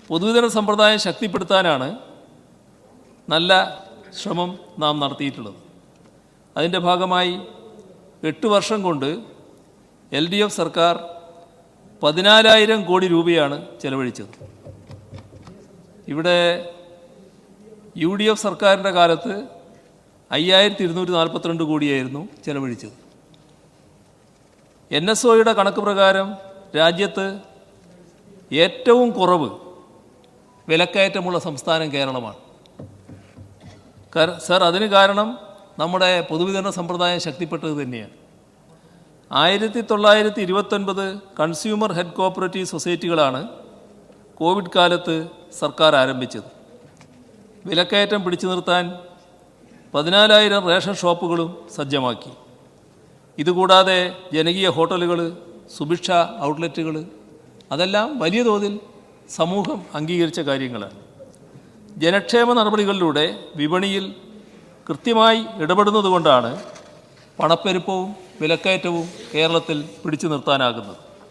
പൊതുവിതരണ സമ്പ്രദായം ശക്തിപ്പെടുത്താനാണ് നല്ല ശ്രമം നാം നടത്തിയിട്ടുള്ളത്. അതിൻ്റെ ഭാഗമായി 8 വർഷം കൊണ്ട് LDF സർക്കാർ 14,000 കോടി രൂപയാണ് ചെലവഴിച്ചത്. ഇവിടെ UDF സർക്കാരിൻ്റെ കാലത്ത് 5,242 കോടിയായിരുന്നു ചെലവഴിച്ചത്. NSOയുടെ കണക്ക് പ്രകാരം രാജ്യത്ത് ഏറ്റവും കുറവ് വിലക്കയറ്റമുള്ള സംസ്ഥാനം കേരളമാണ്. സർ, അതിന് കാരണം നമ്മുടെ പൊതുവിതരണ സമ്പ്രദായം ശക്തിപ്പെട്ടത് തന്നെയാണ്. 1929 കൺസ്യൂമർ ഹെഡ് കോഓപ്പറേറ്റീവ് സൊസൈറ്റികളാണ് കോവിഡ് കാലത്ത് സർക്കാർ ആരംഭിച്ചത്. വിലക്കയറ്റം പിടിച്ചു നിർത്താൻ 14,000 റേഷൻ ഷോപ്പുകളും സജ്ജമാക്കി. ഇതുകൂടാതെ ജനകീയ ഹോട്ടലുകൾ, സുഭിക്ഷ ഔട്ട്ലെറ്റുകൾ, അതെല്ലാം വലിയ തോതിൽ സമൂഹം അംഗീകരിച്ച കാര്യങ്ങളാണ്. ജനക്ഷേമ നടപടികളിലൂടെ വിപണിയിൽ കൃത്യമായി ഇടപെടുന്നതുകൊണ്ടാണ് പണപ്പെരുപ്പവും വിലക്കയറ്റവും കേരളത്തിൽ പിടിച്ചു നിർത്താനാകുന്നത്.